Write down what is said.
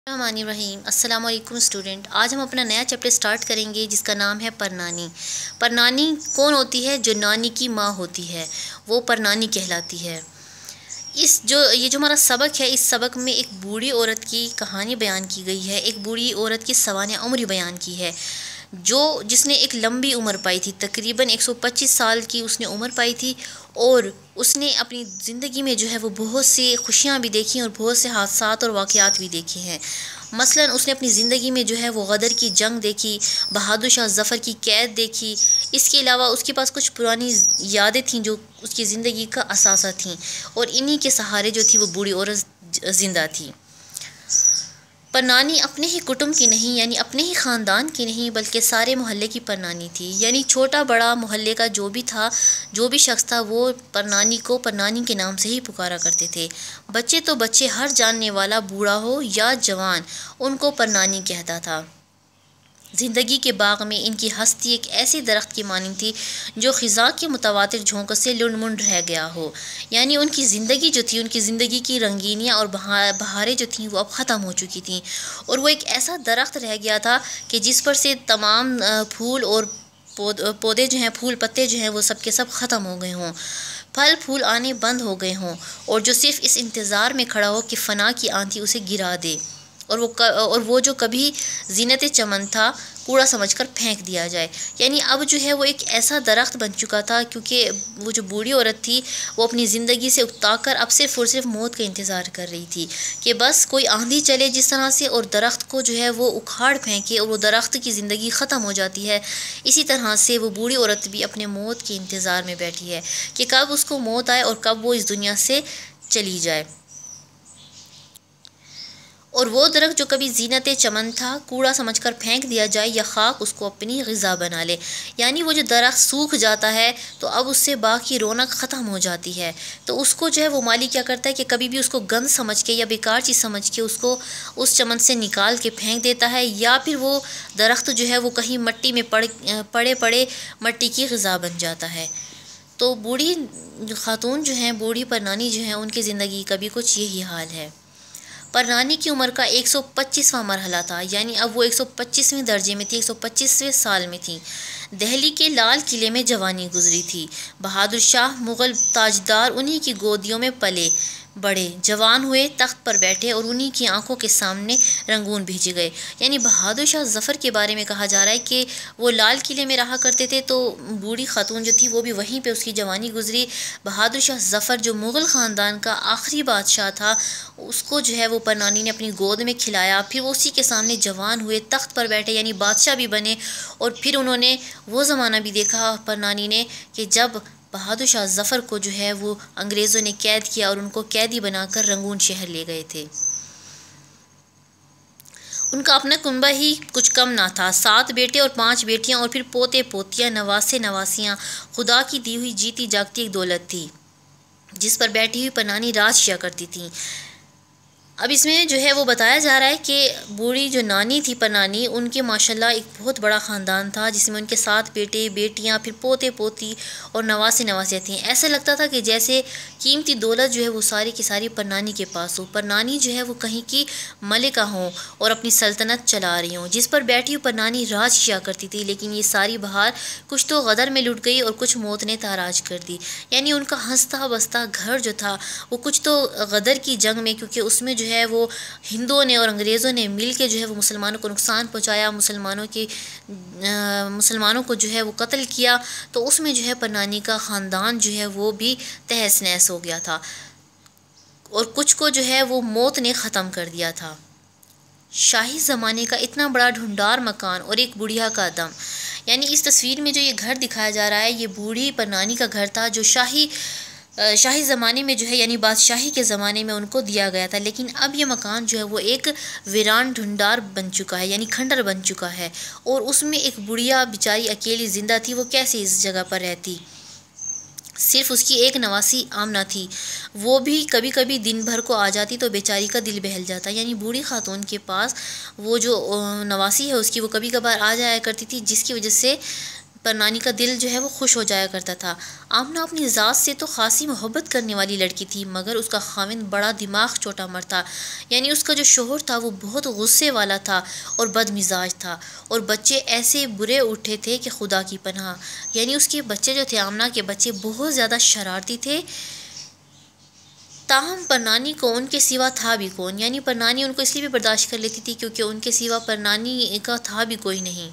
الرحمن الرحیم السلام علیکم اسٹوڈنٹ، آج ہم اپنا نیا چیپٹر سٹارٹ کریں گے جس کا نام ہے پرنانی۔ پرنانی کون ہوتی ہے؟ جو نانی کی ماں ہوتی ہے وہ پرنانی کہلاتی ہے۔ یہ جو ہمارا سبق ہے، اس سبق میں ایک بوڑھی عورت کی کہانی بیان کی گئی ہے، ایک بوڑھی عورت کی سوانح عمری بیان کی ہے جس نے ایک لمبی عمر پائی تھی، تقریباً 125 سال کی اس نے عمر پائی تھی، اور اس نے اپنی زندگی میں جو ہے وہ بہت سی خوشیاں بھی دیکھی اور بہت سے حادثات اور واقعات بھی دیکھے ہیں۔ مثلاً اس نے اپنی زندگی میں جو ہے وہ غدر کی جنگ دیکھی، بہادر شاہ ظفر کی قید دیکھی، اس کے علاوہ اس کے پاس کچھ پرانی یادیں تھیں جو اس کی زندگی کا اثاثہ تھیں، اور انہی کے سہارے جو تھی وہ بوڑھی عورت زندہ تھی۔ پرنانی اپنے ہی کٹمب کی نہیں، یعنی اپنے ہی خاندان کی نہیں، بلکہ سارے محلے کی پرنانی تھی، یعنی چھوٹا بڑا محلے کا جو بھی شخص تھا وہ پرنانی کو پرنانی کے نام سے ہی پکارا کرتے تھے۔ بچے تو بچے، ہر جاننے والا بوڑھا ہو یا جوان ان کو پرنانی کہتا تھا۔ زندگی کے باغ میں ان کی ہستی ایک ایسی درخت کی مانند تھی جو خزاں کے متواتر جھونکوں سے لنڈ منڈ رہ گیا ہو، یعنی ان کی زندگی جو تھی، ان کی زندگی کی رنگینیاں اور بہاریں جو تھیں وہ اب ختم ہو چکی تھیں، اور وہ ایک ایسا درخت رہ گیا تھا کہ جس پر سے تمام پھول اور پودے جو ہیں، پھول پتے جو ہیں وہ سب کے سب ختم ہو گئے ہوں، پھل پھول آنے بند ہو گئے ہوں، اور جو صرف اس انتظار میں کھڑا ہو کہ فنا کی آندھی اسے گرا دے، اور وہ جو کبھی زینت چمن تھا کوڑا سمجھ کر پھینک دیا جائے۔ یعنی اب جو ہے وہ ایک ایسا درخت بن چکا تھا، کیونکہ وہ جو بوڑھی عورت تھی وہ اپنی زندگی سے اکتا کر اب صرف اور صرف موت کا انتظار کر رہی تھی کہ بس کوئی آندھی چلے جس طرح سے اور درخت کو جو ہے وہ اکھاڑ پھینکے اور وہ درخت کی زندگی ختم ہو جاتی ہے۔ اسی طرح سے وہ بوڑھی عورت بھی اپنے موت کے انتظار میں بیٹھی ہے کہ کب اس کو موت آئے اور کب وہ اس دنیا سے چلی جائے۔ اور وہ درخت جو کبھی زینت چمن تھا کوڑا سمجھ کر پھینک دیا جائے، یا خاک اس کو اپنی غذا بنا لے، یعنی وہ جو درخت سوکھ جاتا ہے تو اب اس سے باغ کی رونق ختم ہو جاتی ہے، تو اس کو جو ہے وہ مالی کیا کرتا ہے کہ کبھی بھی اس کو گند سمجھ کے یا بیکار چیز سمجھ کے اس کو اس چمن سے نکال کے پھینک دیتا ہے، یا پھر وہ درخت جو ہے وہ کہیں مٹی میں پڑے مٹی کی غذا بن جاتا ہے۔ تو بوڑھی خاتون جو ہیں، بوڑھی پرنانی جو ہیں، ان کی زندگی کا بھی کچھ یہی حال ہے۔ پرنانی کی عمر کا 125واں مرحلہ تھا، یعنی اب وہ 125ویں درجے میں تھی، 125ویں سال میں تھی۔ دہلی کے لال قلعے میں جوانی گزری تھی۔ بہادر شاہ مغل تاجدار انہی کی گودیوں میں پلے بڑے، جوان ہوئے، تخت پر بیٹھے اور انہی کی آنکھوں کے سامنے رنگون بھیجے گئے۔ یعنی بہادر شاہ ظفر کے بارے میں کہا جا رہا ہے کہ وہ لال قلعے میں رہا کرتے تھے، تو بوڑھی خاتون جو تھی وہ بھی وہیں پہ اس کی جوانی گزری۔ بہادر شاہ ظفر جو مغل خاندان کا آخری بادشاہ تھا، اس کو جو ہے وہ پرنانی نے اپنی گود میں کھلایا، پھر وہ اسی کے سامنے جوان ہوئے، تخت پر بیٹھے، یعنی بادشاہ بھی بنے، اور پھر انہوں نے وہ زمانہ بھی دیکھا پرنانی نے کہ جب بہادر شاہ ظفر کو جو ہے وہ انگریزوں نے قید کیا اور ان کو قیدی بنا کر رنگون شہر لے گئے تھے۔ ان کا اپنا کنبہ ہی کچھ کم نہ تھا، 7 بیٹے اور 5 بیٹیاں، اور پھر پوتے پوتیاں، نواسے نواسیاں، خدا کی دی ہوئی جیتی جاگتی ایک دولت تھی جس پر بیٹھی ہوئی پرنانی راج کیا کرتی تھیں۔ اب اس میں جو ہے وہ بتایا جا رہا ہے کہ بوڑھی جو نانی تھی پرنانی، ان کے ماشاءاللہ ایک بہت بڑا خاندان تھا جس میں ان کے 7 بیٹے بیٹیاں، پھر پوتے پوتی اور نواسے نواسیاں تھیں۔ ایسا لگتا تھا کہ جیسے قیمتی دولت جو ہے وہ ساری کی ساری پرنانی کے پاس ہو، پرنانی جو ہے وہ کہیں کی ملکہ ہوں اور اپنی سلطنت چلا رہی ہوں، جس پر بیٹھی ہوئی پرنانی راج کیا کرتی تھی، لیکن یہ ساری بہار کچھ تو غدر میں لٹ گئی اور کچھ موت نے تاراج کر دی۔ یعنی ان کا ہنستا بستا گھر جو تھا وہ کچھ تو غدر کی جنگ میں، کیونکہ اس میں جو ہے وہ ہندوؤں نے اور انگریزوں نے مل کے جو ہے وہ مسلمانوں کو نقصان پہنچایا، مسلمانوں کو جو ہے وہ قتل کیا، تو اس میں جو ہے پرنانی کا خاندان جو ہے وہ بھی تہس نہس ہو گیا تھا، اور کچھ کو جو ہے وہ موت نے ختم کر دیا تھا۔ شاہی زمانے کا اتنا بڑا ڈھونڈار مکان اور ایک بڑھیا کا دم، یعنی اس تصویر میں جو یہ گھر دکھایا جا رہا ہے یہ بوڑھی پرنانی کا گھر تھا جو شاہی زمانے میں جو ہے یعنی بادشاہی کے زمانے میں ان کو دیا گیا تھا، لیکن اب یہ مکان جو ہے وہ ایک ویران ڈھونڈار بن چکا ہے، یعنی کھنڈر بن چکا ہے، اور اس میں ایک بڑھیا بیچاری اکیلی زندہ تھی۔ وہ کیسے اس جگہ پر رہتی؟ صرف اس کی ایک نواسی آمنہ تھی، وہ بھی کبھی کبھی دن بھر کو آ جاتی تو بیچاری کا دل بہل جاتا، یعنی بوڑھی خاتون کے پاس وہ جو نواسی ہے اس کی وہ کبھی کبھار آ جایا کرتی تھی، جس کی وجہ سے پر نانی کا دل جو ہے وہ خوش ہو جایا کرتا تھا۔ آمنہ اپنی ذات سے تو خاصی محبت کرنے والی لڑکی تھی، مگر اس کا خاوند بڑا دماغ چوٹا مر تھا۔ یعنی اس کا جو شوہر تھا وہ بہت غصے والا تھا اور بد مزاج تھا، اور بچے ایسے برے اٹھے تھے کہ خدا کی پناہ۔ یعنی اس کے بچے جو تھے، آمنہ کے بچے بہت زیادہ شرارتی تھے۔ تاہم پرنانی کو ان کے سوا تھا بھی کون؟ یعنی پرنانی ان کو اس لیے بھی برداشت کر لیتی تھی کیونکہ ان کے سوا پرنانی کا تھا بھی کوئی نہیں۔